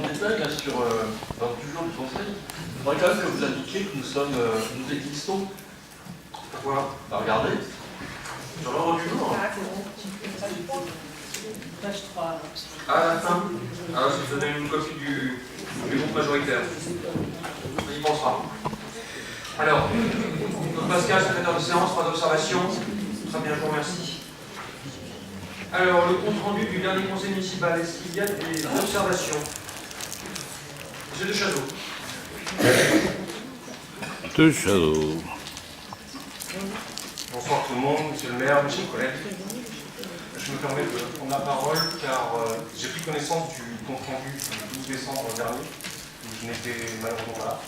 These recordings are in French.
de détails là, sur l'ordre du jour du Conseil. Il faudrait quand même que vous indiquiez que nous existons. Pourquoi? Regardez. Sur l'ordre du jour. Page 3. À la fin. Ah, je vous donne une copie du groupe majoritaire. On y pensera. Alors, donc Pascal, secrétaire de séance, pas d'observation. Très bien, je vous remercie. Alors, le compte rendu du dernier conseil municipal, est-ce qu'il y a des observations? Monsieur de Château. De Château. Bonsoir tout le monde, monsieur le maire, mes chers collègues. Je me permets de prendre la parole car j'ai pris connaissance du compte rendu du 12 décembre dernier, où je n'étais malheureusement pas là.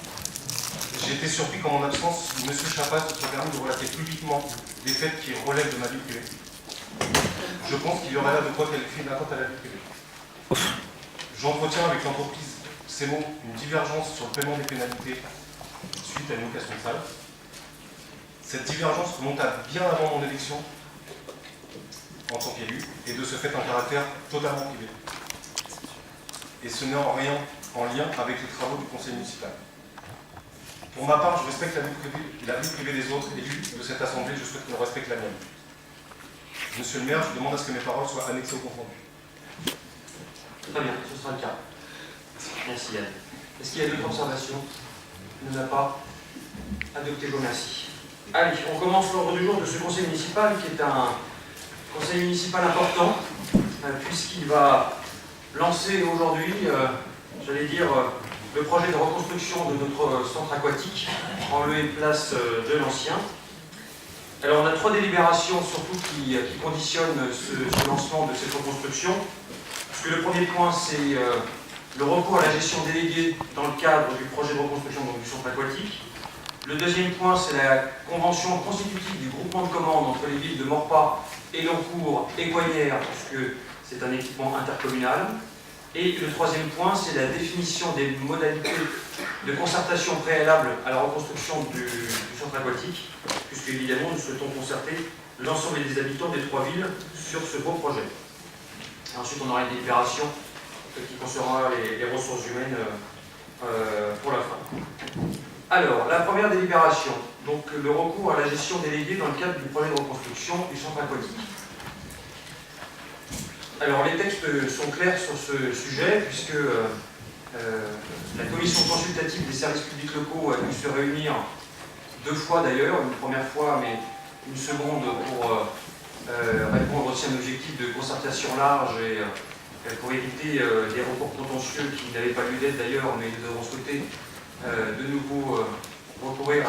J'ai été surpris qu'en mon absence, M. Chapat se soit permis de relater publiquement des faits qui relèvent de ma vie privée. Je pense qu'il y aurait là de quoi qualifier une atteinte à la vie privée. J'entretiens avec l'entreprise CEMO une divergence sur le paiement des pénalités suite à une location de salle. Cette divergence remonte à bien avant mon élection en tant qu'élu, et de ce fait un caractère totalement privé. Et ce n'est en rien en lien avec les travaux du conseil municipal. Pour ma part, je respecte la vie privée des autres élus de cette assemblée, je souhaite qu'on respecte la mienne. Monsieur le maire, je demande à ce que mes paroles soient annexées au compte rendu. Très bien, ce sera le cas. Merci Yann. Est-ce qu'il y a d'autres observations? Il n'y en a pas. Adopté, je vous remercie. Allez, on commence l'ordre du jour de ce conseil municipal qui est un conseil municipal important puisqu'il va lancer aujourd'hui, j'allais dire, le projet de reconstruction de notre centre aquatique en lieu et place de l'ancien. Alors on a 3 délibérations surtout qui conditionnent ce lancement de cette reconstruction. Parce que le premier point c'est le recours à la gestion déléguée dans le cadre du projet de reconstruction du centre aquatique. Le deuxième point, c'est la convention constitutive du groupement de commandes entre les villes de Morpas, Elancourt et Coignères, puisque c'est un équipement intercommunal. Et le troisième point, c'est la définition des modalités de concertation préalable à la reconstruction du centre aquatique, puisque évidemment nous souhaitons concerter l'ensemble des habitants des 3 villes sur ce beau projet. Et ensuite, on aura une délibération qui concernera les ressources humaines pour la fin. Alors, la première délibération, donc le recours à la gestion déléguée dans le cadre du projet de reconstruction du centre aquatique. Alors, les textes sont clairs sur ce sujet, puisque la commission consultative des services publics locaux a dû se réunir 2 fois d'ailleurs, une première fois, mais une seconde pour répondre aussi à un objectif de concertation large et pour éviter des recours contentieux qui n'avaient pas lieu d'être d'ailleurs, mais nous avons souhaité de nouveau recourir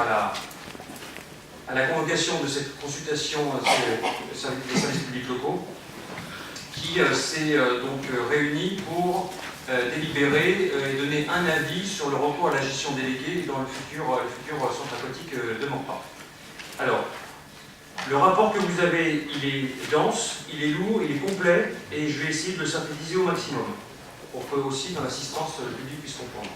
à la convocation de cette consultation des services publics locaux qui s'est donc réunie pour délibérer et donner un avis sur le recours à la gestion déléguée dans le futur centre aquatique de Morpas. Alors, le rapport que vous avez, il est dense, il est lourd, il est complet et je vais essayer de le synthétiser au maximum pour que aussi dans l'assistance le public puisse comprendre.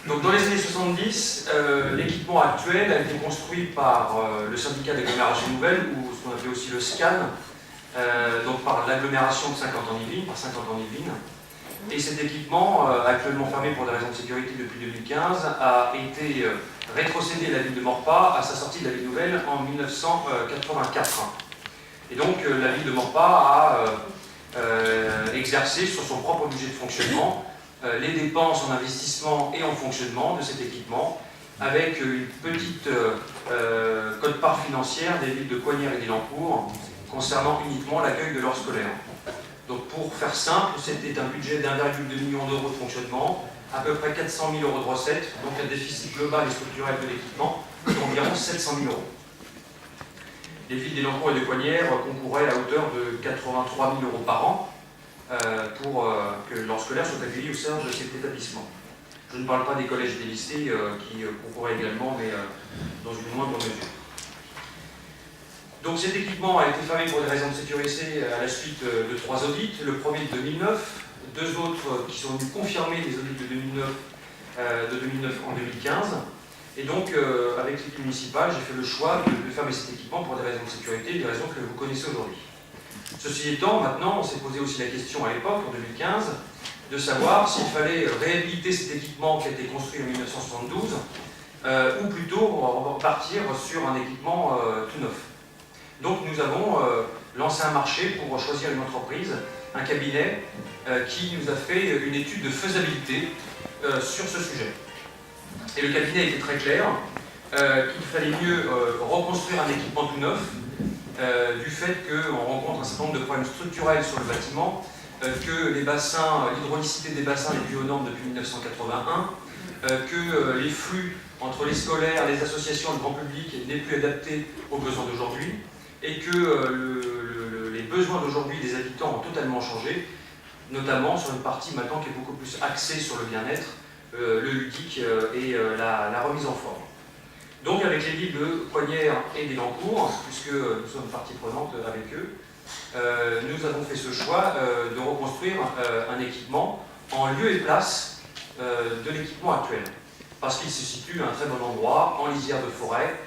Donc dans les années 70, l'équipement actuel a été construit par le syndicat d'agglomération nouvelle, ou ce qu'on appelait aussi le SCAN, donc par l'agglomération de Saint-Quentin-en-Yvelines, par Saint-Quentin-en-Yvelines. Et cet équipement, actuellement fermé pour des raisons de sécurité depuis 2015, a été rétrocédé à la ville de Morpas à sa sortie de la ville nouvelle en 1984. Et donc la ville de Morpas a exercé sur son propre budget de fonctionnement les dépenses en investissement et en fonctionnement de cet équipement, avec une petite quote-part financière des villes de Coignères et d'Elancourt concernant uniquement l'accueil de leurs scolaires. Donc pour faire simple, c'était un budget d'1,2 million d'euros de fonctionnement, à peu près 400 000 euros de recettes, donc un déficit global et structurel de l'équipement d'environ 700 000 euros. Les villes d'Elancourt et de Coignères concouraient à hauteur de 83 000 euros par an, pour que leurs scolaires soient accueillis au sein de cet établissement. Je ne parle pas des collèges et des lycées qui concouraient également, mais dans une moindre mesure. Donc cet équipement a été fermé pour des raisons de sécurité à la suite de 3 audits. Le premier de 2009, 2 autres qui sont venus confirmer les audits de 2009 en 2015. Et donc, avec l'équipe municipale, j'ai fait le choix de fermer cet équipement pour des raisons de sécurité, des raisons que vous connaissez aujourd'hui. Ceci étant, maintenant, on s'est posé aussi la question à l'époque, en 2015, de savoir s'il fallait réhabiliter cet équipement qui a été construit en 1972 ou plutôt repartir sur un équipement tout neuf. Donc nous avons lancé un marché pour choisir une entreprise, un cabinet qui nous a fait une étude de faisabilité sur ce sujet. Et le cabinet était très clair, qu'il fallait mieux reconstruire un équipement tout neuf, du fait qu'on rencontre un certain nombre de problèmes structurels sur le bâtiment, que les bassins, l'hydraulicité des bassins n'est plus aux normes depuis 1981, que les flux entre les scolaires, les associations et le grand public n'est plus adapté aux besoins d'aujourd'hui, et que les besoins d'aujourd'hui des habitants ont totalement changé, notamment sur une partie maintenant qui est beaucoup plus axée sur le bien-être, le ludique et la remise en forme. Donc avec les villes de Coignères et d'Élancourt, puisque nous sommes partie prenante avec eux, nous avons fait ce choix de reconstruire un équipement en lieu et place de l'équipement actuel. Parce qu'il se situe à un très bon endroit, en lisière de forêt,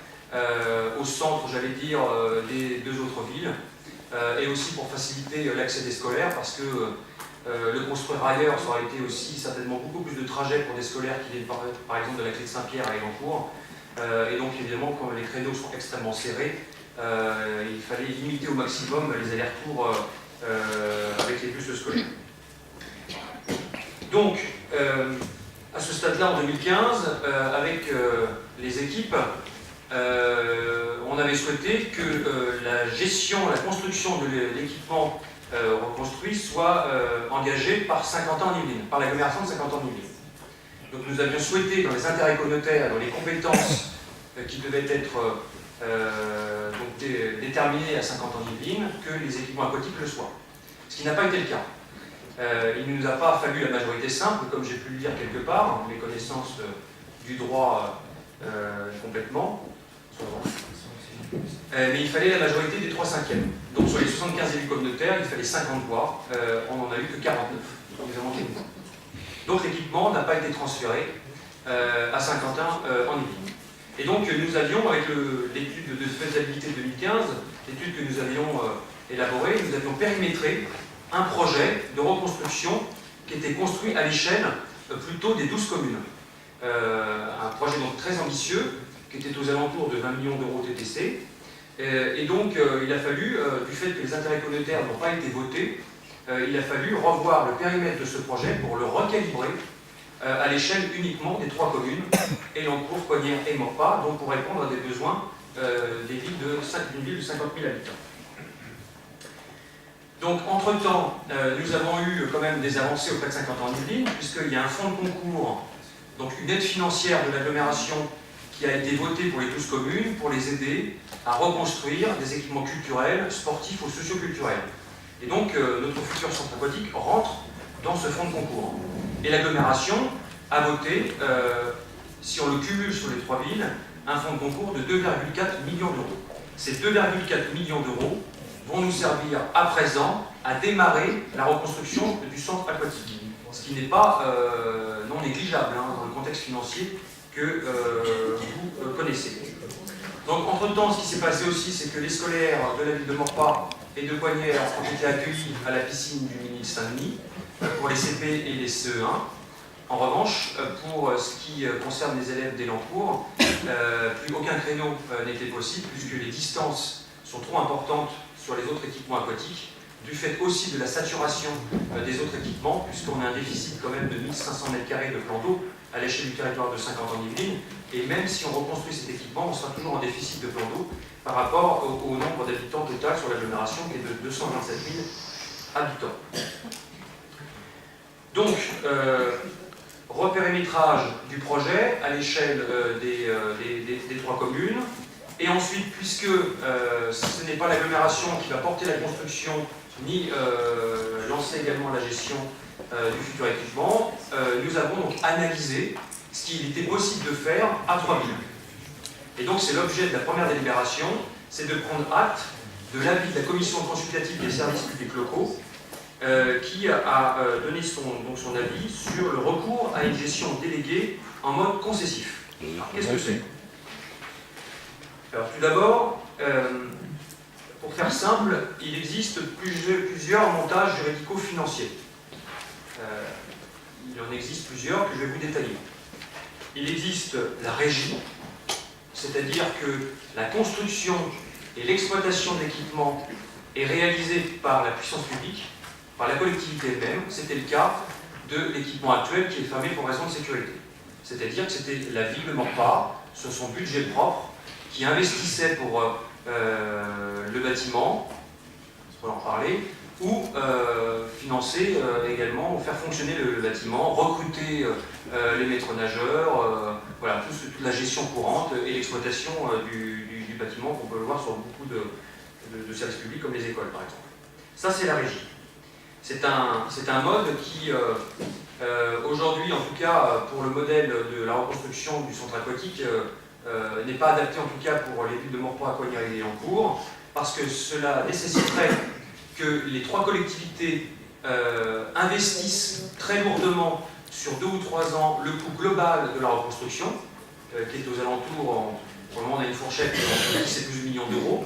au centre, j'allais dire, des deux autres villes, et aussi pour faciliter l'accès des scolaires, parce que le construire ailleurs, ça aurait été aussi certainement beaucoup plus de trajets pour des scolaires qui viennent par exemple de la clé de Saint-Pierre à Élancourt. Et donc évidemment, comme les créneaux sont extrêmement serrés, il fallait limiter au maximum les allers-retours avec les bus scolaires. Donc, à ce stade-là, en 2015, avec les équipes, on avait souhaité que la gestion, la construction de l'équipement reconstruit soit engagée par Saint-Quentin-en-Yvelines, par l'agglomération de Saint-Quentin-en-Yvelines. Donc nous avions souhaité, dans les intérêts communautaires, dans les compétences qui devaient être déterminées à Saint-Quentin-en-Yvelines, que les équipements aquatiques le soient. Ce qui n'a pas été le cas. Il ne nous a pas fallu la majorité simple, comme j'ai pu le dire quelque part, les connaissances du droit complètement, mais il fallait la majorité des 3/5. Donc sur les 75 élus communautaires, il fallait 50 voix, on n'en a eu que 49. Donc nous avons manqué de voix. Donc l'équipement n'a pas été transféré à Saint-Quentin-en-Yvelines. Et donc nous avions, avec l'étude de faisabilité 2015, l'étude que nous avions élaborée, nous avions périmétré un projet de reconstruction qui était construit à l'échelle plutôt des 12 communes. Un projet donc très ambitieux, qui était aux alentours de 20 millions d'euros TTC. Et donc il a fallu, du fait que les intérêts communautaires n'ont pas été votés, il a fallu revoir le périmètre de ce projet pour le recalibrer à l'échelle uniquement des 3 communes, Élancourt, Coignères et Maurepas, donc pour répondre à des besoins d'une ville de 50 000 habitants. Donc, entre-temps, nous avons eu quand même des avancées auprès de Saint-Quentin-en-Yvelines, puisqu'il y a un fonds de concours, donc une aide financière de l'agglomération qui a été votée pour les 12 communes pour les aider à reconstruire des équipements culturels, sportifs ou socioculturels. Et donc, notre futur centre aquatique rentre dans ce fonds de concours. Et l'agglomération a voté, si on le cumule sur les 3 villes, un fonds de concours de 2,4 millions d'euros. Ces 2,4 millions d'euros vont nous servir à présent à démarrer la reconstruction du centre aquatique. Ce qui n'est pas non négligeable dans le contexte financier que vous connaissez. Donc entre-temps, ce qui s'est passé aussi, c'est que les scolaires de la ville de Maurepas et de Coignères ont été accueillis à la piscine du Mini Saint-Denis pour les CP et les CE1. En revanche, pour ce qui concerne les élèves d'Élancourt, plus aucun créneau n'était possible puisque les distances sont trop importantes sur les autres équipements aquatiques, du fait aussi de la saturation des autres équipements, puisqu'on a un déficit quand même de 1500 m² de plan d'eau à l'échelle du territoire de Saint-Quentin-en-Yvelines, et même si on reconstruit cet équipement, on sera toujours en déficit de plan d'eau par rapport au nombre d'habitants total sur l'agglomération qui est de 227 000 habitants. Donc, repérimétrage du projet à l'échelle des 3 communes. Et ensuite, puisque ce n'est pas l'agglomération qui va porter la construction ni lancer également la gestion du futur équipement, nous avons donc analysé ce qu'il était possible de faire à 3 villes. Et donc c'est l'objet de la première délibération, c'est de prendre acte de l'avis de la commission consultative des services publics locaux qui a donné son avis sur le recours à une gestion déléguée en mode concessif. Alors qu'est-ce que c'est ? Alors tout d'abord, pour faire simple, il existe plusieurs montages juridicaux-financiers. Il en existe plusieurs que je vais vous détailler. Il existe la régie, c'est-à-dire que la construction et l'exploitation d'équipements est réalisée par la puissance publique, par la collectivité elle-même. C'était le cas de l'équipement actuel qui est fermé pour raison de sécurité. C'est-à-dire que c'était la ville de Morpart, sur son budget propre, qui investissait pour le bâtiment, on va en parler, ou financer également, faire fonctionner le bâtiment, recruter les maîtres nageurs, voilà, toute la gestion courante et l'exploitation du bâtiment qu'on peut le voir sur beaucoup de services publics comme les écoles par exemple. Ça c'est la régie. C'est un mode qui, aujourd'hui en tout cas pour le modèle de la reconstruction du centre aquatique, n'est pas adapté en tout cas pour les villes de Morpart, Coignard et Liancourt, parce que cela nécessiterait que les trois collectivités investissent très lourdement sur 2 ou 3 ans le coût global de la reconstruction, qui est aux alentours, pour le moment on a une fourchette entre 10 et 12 millions d'euros,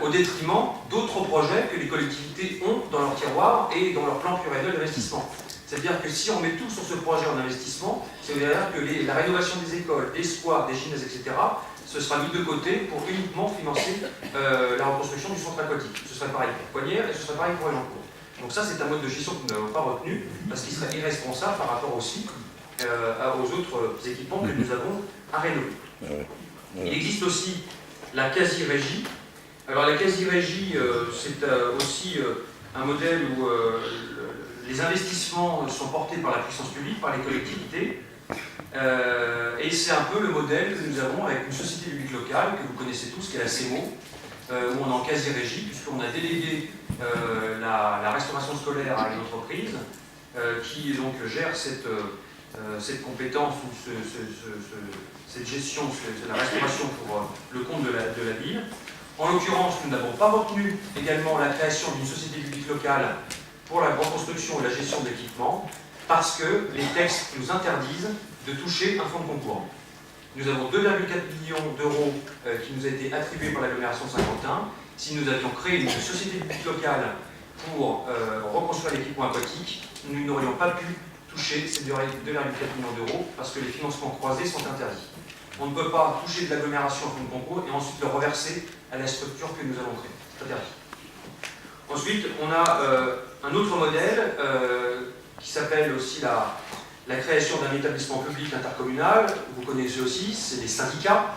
au détriment d'autres projets que les collectivités ont dans leur tiroir et dans leur plan pluriannuel d'investissement. C'est-à-dire que si on met tout sur ce projet en investissement, ça veut dire que la rénovation des écoles, des squares, des gymnases, etc., ce sera mis de côté pour uniquement financer la reconstruction du centre aquatique. Ce serait pareil pour Coignard et ce serait pareil pour Liancourt. Donc ça, c'est un mode de gestion que nous n'avons pas retenu, parce qu'il serait irresponsable par rapport aussi aux autres équipements que nous avons à rénover. Il existe aussi la quasi-régie. Alors la quasi-régie, c'est aussi un modèle où les investissements sont portés par la puissance publique, par les collectivités, et c'est un peu le modèle que nous avons avec une société publique locale, que vous connaissez tous, qui est la CEMO, où on est en quasi-régie, puisqu'on a délégué la restauration scolaire à une entreprise qui donc gère cette compétence ou cette gestion, la restauration pour le compte de la ville. En l'occurrence, nous n'avons pas retenu également la création d'une société publique locale pour la reconstruction et la gestion d'équipements, parce que les textes nous interdisent de toucher un fonds de concours. Nous avons 2,4 millions d'euros qui nous a été attribués par l'agglomération de Saint-Quentin. Si nous avions créé une société publique locale pour reconstruire l'équipement aquatique, nous n'aurions pas pu toucher ces 2,4 millions d'euros parce que les financements croisés sont interdits. On ne peut pas toucher de l'agglomération en fonds de concours et ensuite le reverser à la structure que nous allons créer. C'est interdit. Ensuite, on a un autre modèle qui s'appelle aussi la création d'un établissement public intercommunal. Vous connaissez aussi, c'est les syndicats.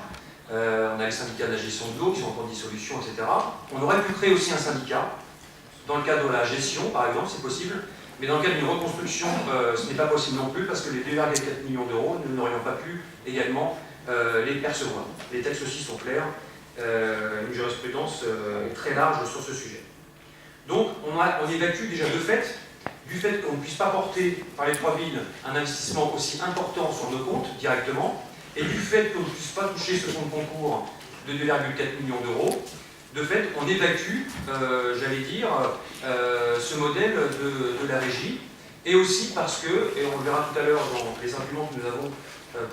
On a les syndicats de la gestion de l'eau qui sont en dissolution, etc. On aurait pu créer aussi un syndicat dans le cadre de la gestion, par exemple, c'est possible. Mais dans le cadre d'une reconstruction, ce n'est pas possible non plus parce que les 2,4 millions d'euros, nous n'aurions pas pu également les percevoir. Les textes aussi sont clairs. Une jurisprudence très large sur ce sujet. Donc on évacue déjà de fait, du fait qu'on ne puisse pas porter par les 3 villes un investissement aussi important sur nos comptes directement, et du fait qu'on ne puisse pas toucher ce fonds de concours de 2,4 millions d'euros, de fait on évacue, j'allais dire, ce modèle de la régie, et aussi parce que, et on le verra tout à l'heure dans les arguments que nous avons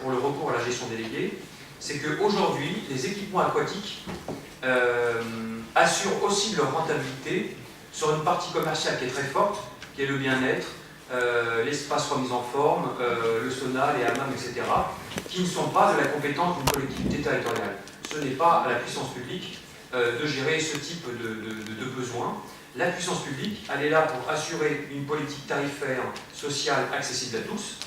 pour le recours à la gestion déléguée, c'est qu'aujourd'hui, les équipements aquatiques assurent aussi leur rentabilité sur une partie commerciale qui est très forte, qui est le bien-être, l'espace remise en forme, le sauna, les hammams, etc., qui ne sont pas de la compétence d'une collectivité territoriale. Ce n'est pas à la puissance publique de gérer ce type de besoins. La puissance publique, elle est là pour assurer une politique tarifaire, sociale, accessible à tous.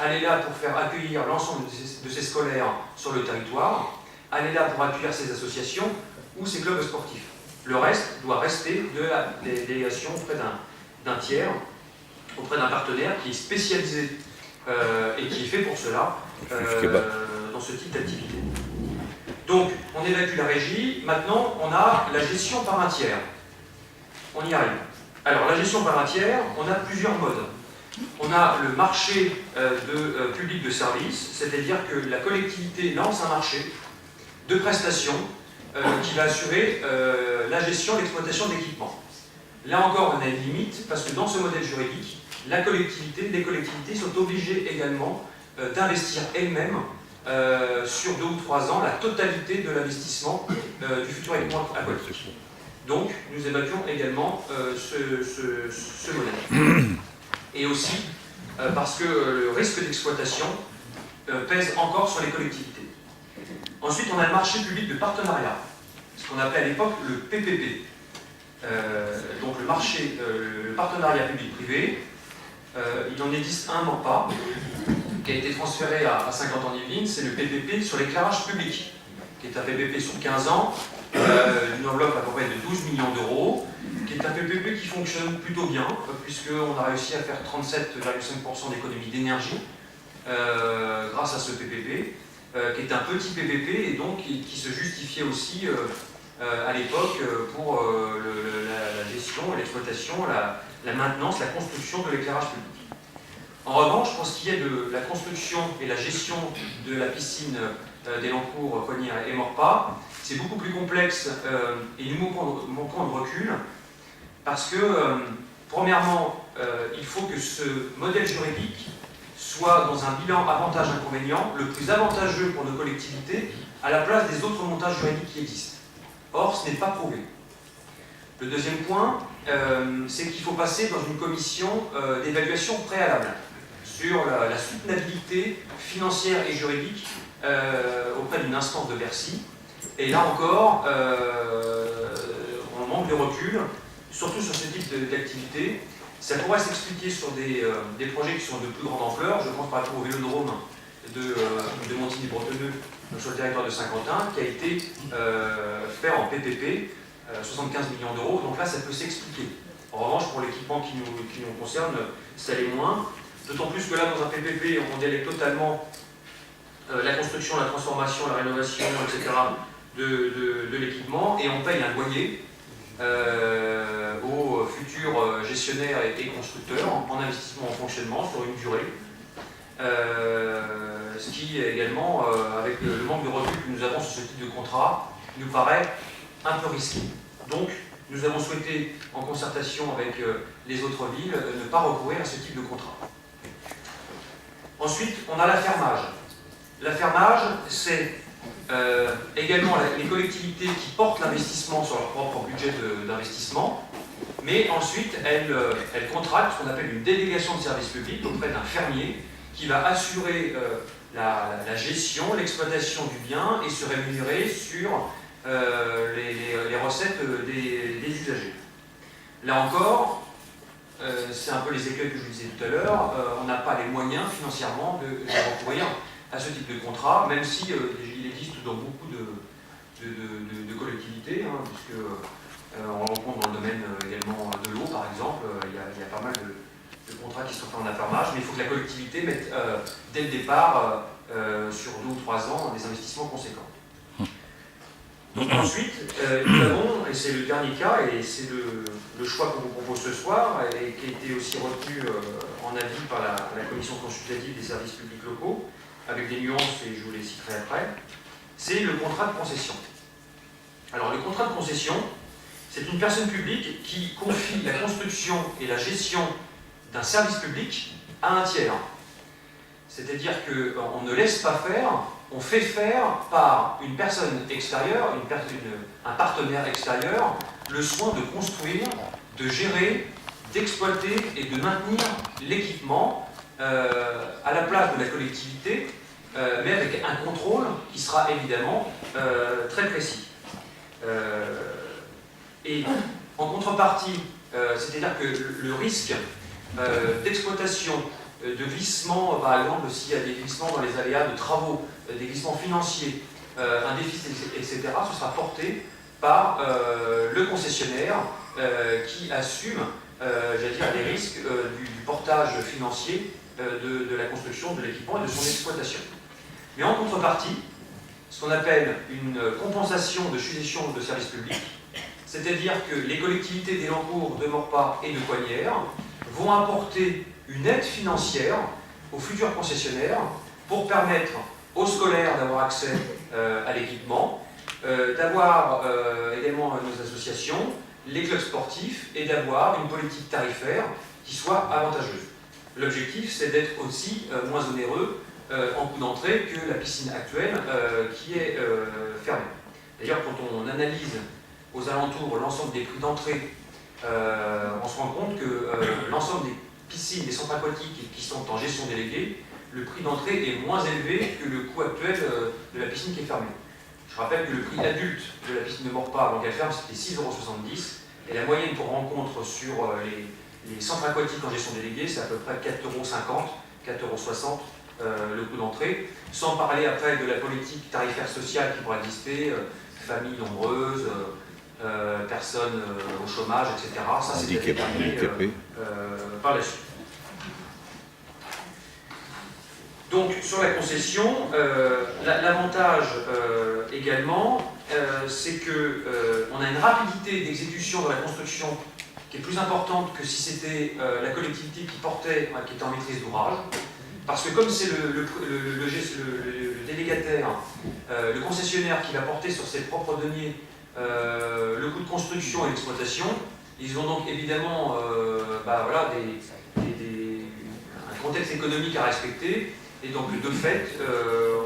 Elle est là pour faire accueillir l'ensemble de ses scolaires sur le territoire. Elle est là pour accueillir ses associations ou ses clubs sportifs. Le reste doit rester de la délégation auprès d'un tiers, auprès d'un partenaire qui est spécialisé et qui est fait pour cela dans ce type d'activité. Donc, on évacue la régie. Maintenant, on a la gestion par un tiers. On y arrive. Alors, la gestion par un tiers, on a plusieurs modes. On a le marché public de services, c'est-à-dire que la collectivité lance un marché de prestations qui va assurer la gestion et l'exploitation d'équipements. Là encore, on a une limite, parce que dans ce modèle juridique, les collectivités sont obligées également d'investir elles-mêmes sur 2 ou 3 ans la totalité de l'investissement du futur équipement aquatique. Donc, nous évacuons également ce modèle. aussi parce que le risque d'exploitation pèse encore sur les collectivités. Ensuite, on a le marché public de partenariat, ce qu'on appelait à l'époque le PPP. Donc le partenariat public-privé, il en existe un MORPA qui a été transféré à 50 ans d'Yvelines, c'est le PPP sur l'éclairage public, qui est un PPP sur 15 ans, une enveloppe à peu près de 12 millions d'euros, qui est un PPP qui fonctionne plutôt bien, puisqu'on a réussi à faire 37,5% d'économie d'énergie grâce à ce PPP, qui est un petit PPP et donc qui se justifiait aussi à l'époque pour la gestion, l'exploitation, la maintenance, la construction de l'éclairage public. En revanche, pour ce qui est de la construction et la gestion de la piscine d'Elancourt, Cognères et Maurepas, c'est beaucoup plus complexe et nous manquons de recul parce que, premièrement, il faut que ce modèle juridique soit dans un bilan avantage-inconvénient le plus avantageux pour nos collectivités à la place des autres montages juridiques qui existent. Or, ce n'est pas prouvé. Le deuxième point, c'est qu'il faut passer dans une commission d'évaluation préalable sur la soutenabilité financière et juridique auprès d'une instance de Bercy. Et là encore, on manque de recul, surtout sur ce type d'activité. Ça pourrait s'expliquer sur des projets qui sont de plus grande ampleur. Je pense par exemple au vélodrome de Montigny-Bretonneux sur le territoire de Saint-Quentin, qui a été fait en PPP, 75 millions d'euros. Donc là, ça peut s'expliquer. En revanche, pour l'équipement qui nous concerne, ça l'est moins. D'autant plus que là, dans un PPP, on délègue totalement la construction, la transformation, la rénovation, etc. de l'équipement, et on paye un loyer aux futurs gestionnaires et constructeurs en investissement en fonctionnement sur une durée. Ce qui également, avec le manque de recul que nous avons sur ce type de contrat, nous paraît un peu risqué. Donc, nous avons souhaité, en concertation avec les autres villes, ne pas recourir à ce type de contrat. Ensuite, on a l'affermage. L'affermage, c'est également les collectivités qui portent l'investissement sur leur propre budget d'investissement, mais ensuite, elles contractent ce qu'on appelle une délégation de service public auprès d'un fermier qui va assurer la gestion, l'exploitation du bien et se rémunérer sur les recettes des usagers. Là encore, c'est un peu les écueils que je vous disais tout à l'heure, on n'a pas les moyens financièrement de recourir à ce type de contrat, même si il existe dans beaucoup de collectivités, hein, puisque on rencontre dans le domaine également de l'eau, par exemple, il y a pas mal de contrats qui sont faits en affermage, mais il faut que la collectivité mette dès le départ, sur 2 ou 3 ans, des investissements conséquents. Donc ensuite, nous avons, et c'est le dernier cas, et c'est le choix qu'on vous propose ce soir, et qui a été aussi retenu en avis par la commission consultative des services publics locaux, avec des nuances, et je vous les citerai après, c'est le contrat de concession. Alors le contrat de concession, c'est une personne publique qui confie la construction et la gestion d'un service public à un tiers. C'est-à-dire qu'on ne laisse pas faire, on fait faire par une personne extérieure, un partenaire extérieur, le soin de construire, de gérer, d'exploiter et de maintenir l'équipement à la place de la collectivité, mais avec un contrôle qui sera évidemment très précis. Et en contrepartie, c'est-à-dire que le risque d'exploitation, de glissement, par exemple, s'il y a des glissements dans les aléas de travaux, des glissements financiers, un déficit, etc., ce sera porté par le concessionnaire qui assume, j'allais dire, les risques du portage financier de la construction de l'équipement et de son exploitation. Mais en contrepartie, ce qu'on appelle une compensation de suggestion de service public, c'est-à-dire que les collectivités d'Elancourt, de Maurepas et de Cognères vont apporter une aide financière aux futurs concessionnaires pour permettre aux scolaires d'avoir accès à l'équipement, d'avoir également nos associations, les clubs sportifs et d'avoir une politique tarifaire qui soit avantageuse. L'objectif, c'est d'être aussi moins onéreux en coût d'entrée que la piscine actuelle qui est fermée. D'ailleurs, quand on analyse aux alentours l'ensemble des prix d'entrée, on se rend compte que l'ensemble piscines, des centres aquatiques qui sont en gestion déléguée, le prix d'entrée est moins élevé que le coût actuel de la piscine qui est fermée. Je rappelle que le prix adulte de la piscine de Maurepas avant qu'elle ferme, c'était 6,70 €, et la moyenne pour rencontre sur les centres aquatiques en gestion déléguée, c'est à peu près 4,50 €, 4,60 € le coût d'entrée, sans parler après de la politique tarifaire sociale qui pourrait exister, familles nombreuses, personnes au chômage, etc. Ça, c'est déterminé par la suite. Donc, sur la concession, l'avantage également, c'est qu'on a une rapidité d'exécution de la construction qui est plus importante que si c'était la collectivité qui était en maîtrise d'ouvrage. Parce que comme c'est le délégataire, le concessionnaire qui va porter sur ses propres deniers le coût de construction et d'exploitation, ils ont donc évidemment voilà, un contexte économique à respecter. Et donc, de fait,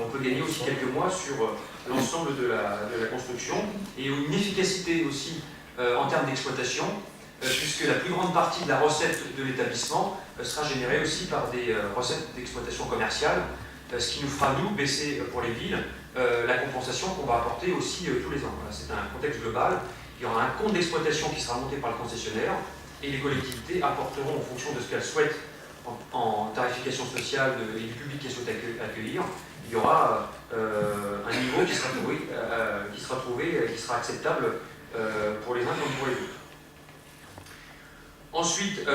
on peut gagner aussi quelques mois sur l'ensemble de la construction et une efficacité aussi en termes d'exploitation, puisque la plus grande partie de la recette de l'établissement sera générée aussi par des recettes d'exploitation commerciale, ce qui nous fera, nous, baisser pour les villes la compensation qu'on va apporter aussi tous les ans. Voilà, c'est un contexte global. Il y aura un compte d'exploitation qui sera monté par le concessionnaire et les collectivités apporteront en fonction de ce qu'elles souhaitent en tarification sociale et du public qu'elles souhaitent accueillir. Il y aura un niveau qui sera trouvé, qui sera acceptable pour les uns comme pour les autres. Ensuite,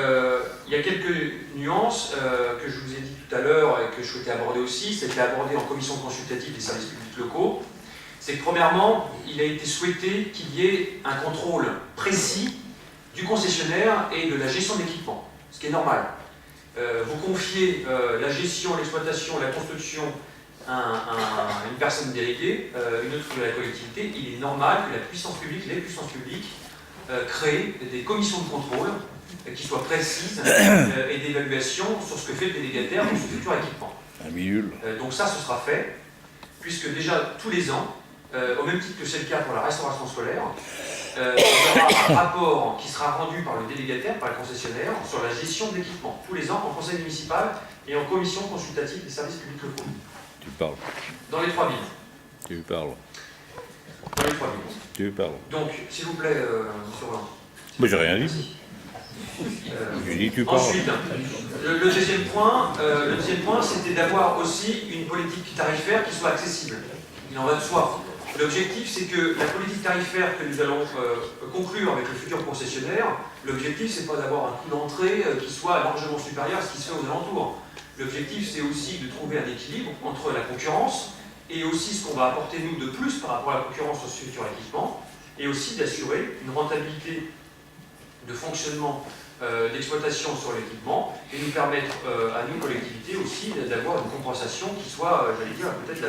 il y a quelques nuances que je vous ai dit tout à l'heure et que je souhaitais aborder aussi. C'était abordé en commission consultative des services publics locaux. C'est que premièrement, il a été souhaité qu'il y ait un contrôle précis du concessionnaire et de la gestion d'équipement, ce qui est normal. Vous confiez la gestion, l'exploitation, la construction à une personne déléguée, une autre de la collectivité, il est normal que les puissances publiques créent des commissions de contrôle qui soient précises et d'évaluation sur ce que fait le délégataire pour ce futur équipement. Donc ça, ce sera fait, puisque déjà tous les ans, au même titre que c'est le cas pour la restauration scolaire, il y aura un rapport qui sera rendu par le délégataire, par le concessionnaire, sur la gestion de l'équipement, tous les ans en conseil municipal et en commission consultative des services publics locaux. Tu parles. Dans les 3 villes. Tu parles. Dans les 3 villes. Tu parles. Donc, s'il vous plaît, monsieur Roland. Moi, j'ai rien dit. J'ai dit tu parles. Ensuite, le deuxième point, c'était d'avoir aussi une politique tarifaire qui soit accessible. Il en va de soi. L'objectif, c'est que la politique tarifaire que nous allons conclure avec le futur concessionnaire, l'objectif, c'est pas d'avoir un coût d'entrée qui soit largement supérieur à ce qui se fait aux alentours. L'objectif, c'est aussi de trouver un équilibre entre la concurrence et aussi ce qu'on va apporter, nous, de plus par rapport à la concurrence sur ce futur équipement, et aussi d'assurer une rentabilité de fonctionnement d'exploitation sur l'équipement et nous permettre à nous, collectivités, aussi d'avoir une compensation qui soit, j'allais dire, peut-être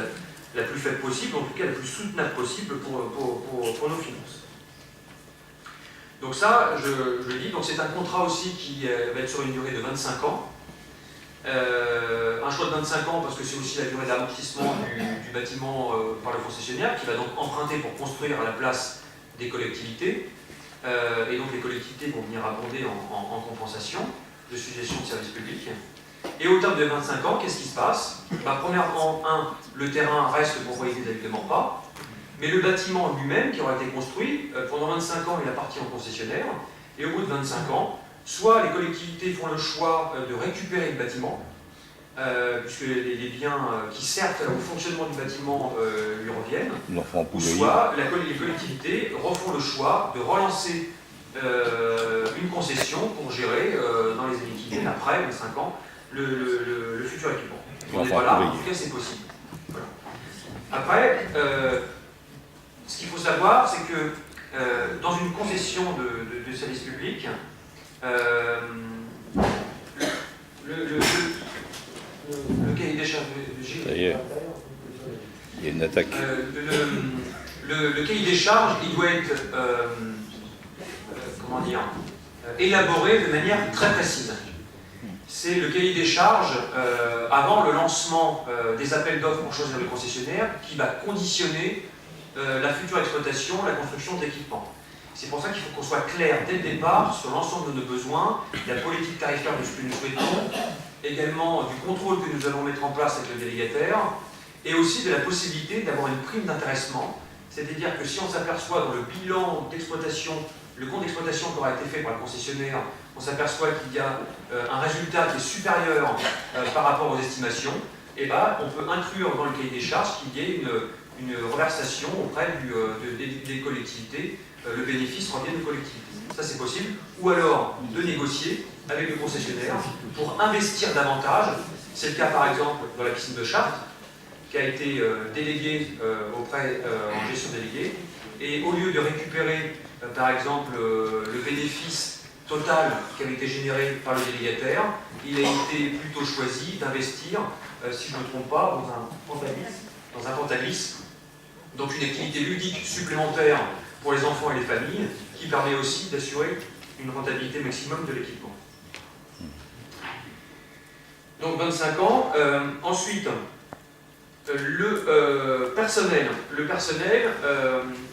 la plus faible possible, en tout cas la plus soutenable possible pour nos finances. Donc ça, je le dis, donc c'est un contrat aussi qui va être sur une durée de 25 ans. Un choix de 25 ans parce que c'est aussi la durée d'amortissement du bâtiment par le concessionnaire qui va donc emprunter pour construire à la place des collectivités. Et donc les collectivités vont venir abonder en compensation de suggestions de services publics. Et au terme de 25 ans, qu'est-ce qui se passe? Premièrement, le terrain reste propriété d'évidemment pas, mais le bâtiment lui-même qui aura été construit, pendant 25 ans, il appartient au concessionnaire, et au bout de 25 ans, soit les collectivités font le choix de récupérer le bâtiment, puisque les biens qui servent au fonctionnement du bâtiment lui reviennent, ou soit les collectivités refont le choix de relancer une concession pour gérer dans les années qui viennent, après 25 ans, le futur équipement. On n'est pas là, en tout cas c'est possible. Voilà. Après, ce qu'il faut savoir, c'est que dans une concession de service public, le cahier des charges. Ça y est. Il y a une attaque. Le cahier des charges, il doit être comment dire, élaboré de manière très précise. C'est le cahier des charges avant le lancement des appels d'offres pour choisir le concessionnaire qui va conditionner la future exploitation, la construction d'équipements. C'est pour ça qu'il faut qu'on soit clair dès le départ sur l'ensemble de nos besoins, la politique tarifaire de ce que nous souhaitons, également du contrôle que nous allons mettre en place avec le délégataire, et aussi de la possibilité d'avoir une prime d'intéressement. C'est-à-dire que si on s'aperçoit dans le bilan d'exploitation, le compte d'exploitation qui aura été fait par le concessionnaire, on s'aperçoit qu'il y a un résultat qui est supérieur par rapport aux estimations, et ben, on peut inclure dans le cahier des charges qu'il y ait une reversation auprès des collectivités, le bénéfice revienne aux collectivités. Ça c'est possible. Ou alors de négocier avec le concessionnaire pour investir davantage. C'est le cas par exemple dans la piscine de Chartres, qui a été déléguée en gestion déléguée, et au lieu de récupérer par exemple le bénéfice total qui avait été généré par le délégataire, il a été plutôt choisi d'investir, si je ne me trompe pas, dans un pantalis, donc une activité ludique supplémentaire pour les enfants et les familles, qui permet aussi d'assurer une rentabilité maximum de l'équipement. Donc 25 ans. Ensuite, le personnel,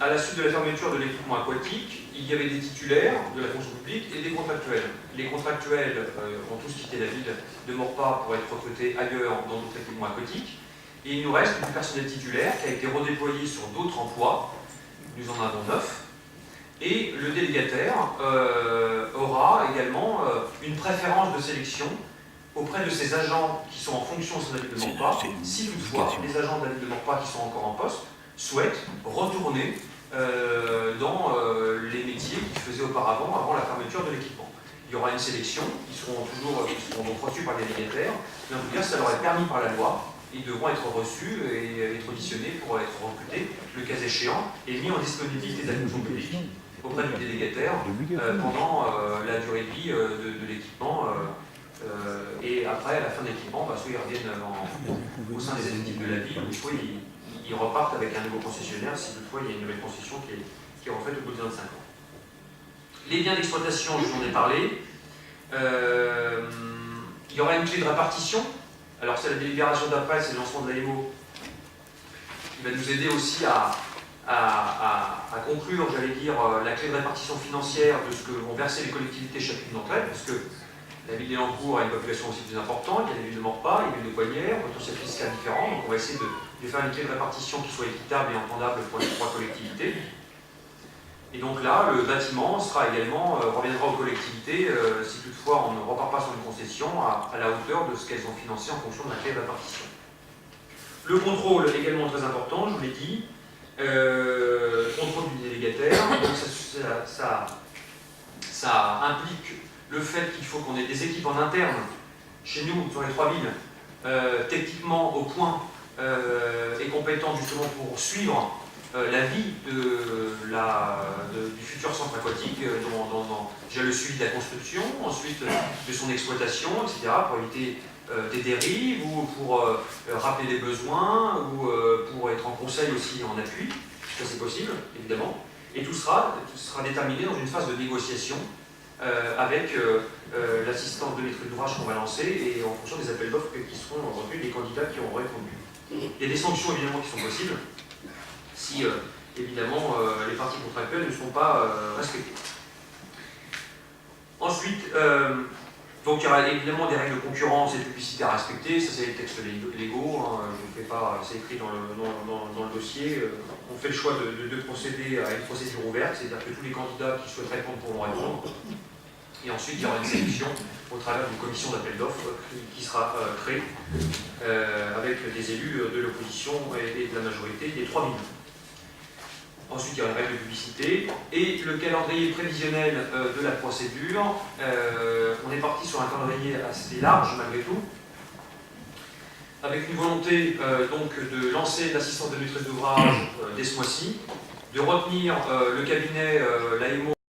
à la suite de la fermeture de l'équipement aquatique, il y avait des titulaires de la fonction publique et des contractuels. Les contractuels ont tous quitté la ville de Maurepas pour être recrutés ailleurs dans d'autres équipements aquatiques. Et il nous reste du personnel titulaire qui a été redéployé sur d'autres emplois. Nous en avons 9. Et le délégataire aura également une préférence de sélection auprès de ces agents qui sont en fonction sur la ville de Maurepas, si toutefois les agents de la ville de Maurepas qui sont encore en poste souhaitent retourner dans les métiers qu'ils faisaient auparavant, avant la fermeture de l'équipement. Il y aura une sélection, ils seront donc reçus par les délégataires, mais en tout cas ça leur est permis par la loi, ils devront être reçus et être auditionnés pour être recrutés, le cas échéant, et mis en disponibilité de la fonction publique auprès du délégataire pendant la durée de vie de l'équipement. Et après, à la fin de l'équipement, soit ils reviennent au sein des effectifs de la ville, ou soit ils repartent avec un nouveau concessionnaire si toutefois il y a une nouvelle concession qui est refaite au bout de 25 ans. Les biens d'exploitation, je vous en ai parlé. Il y aura une clé de répartition. Alors c'est la délibération d'après, c'est le lancement de l'AMO qui va nous aider aussi à conclure, j'allais dire, la clé de répartition financière de ce que vont verser les collectivités chacune d'entre elles, parce que la ville d'Élancourt a une population aussi plus importante, il y a la ville de Maurepas, il y a la ville de Coignières, potentiel fiscal différent, donc on va essayer de faire une clé de répartition qui soit équitable et entendable pour les 3 collectivités. Et donc là, le bâtiment reviendra aux collectivités, si toutefois on ne repart pas sur une concession, à la hauteur de ce qu'elles ont financé en fonction de la clé de répartition. Le contrôle est également très important, je vous l'ai dit, contrôle du délégataire, donc ça implique le fait qu'il faut qu'on ait des équipes en interne, chez nous, sur les 3 villes, techniquement au point et compétentes justement pour suivre la vie du futur centre aquatique, déjà le suivi de la construction, ensuite de son exploitation, etc., pour éviter des dérives, ou pour rappeler les besoins, ou pour être en conseil aussi en appui, ça c'est possible, évidemment, et tout sera déterminé dans une phase de négociation avec l'assistance de maîtrise d'ouvrage qu'on va lancer et en fonction des appels d'offres qui seront retenus des candidats qui auront répondu. Il y a des sanctions évidemment qui sont possibles si évidemment les parties contractuelles ne sont pas respectées. Ensuite, donc il y aura évidemment des règles de concurrence et de publicité à respecter, ça c'est les textes légaux, hein, je ne fais pas, c'est écrit dans le dossier. On fait le choix de procéder à une procédure ouverte, c'est-à-dire que tous les candidats qui souhaitent répondre pourront répondre. Et ensuite, il y aura une sélection au travers d'une commission d'appel d'offres qui sera créée avec des élus de l'opposition et de la majorité des 3 villes. Ensuite, il y aura une règle de publicité et le calendrier prévisionnel de la procédure. On est parti sur un calendrier assez large malgré tout, avec une volonté donc de lancer l'assistance de maîtrise d'ouvrage dès ce mois-ci, de retenir le cabinet, l'AMO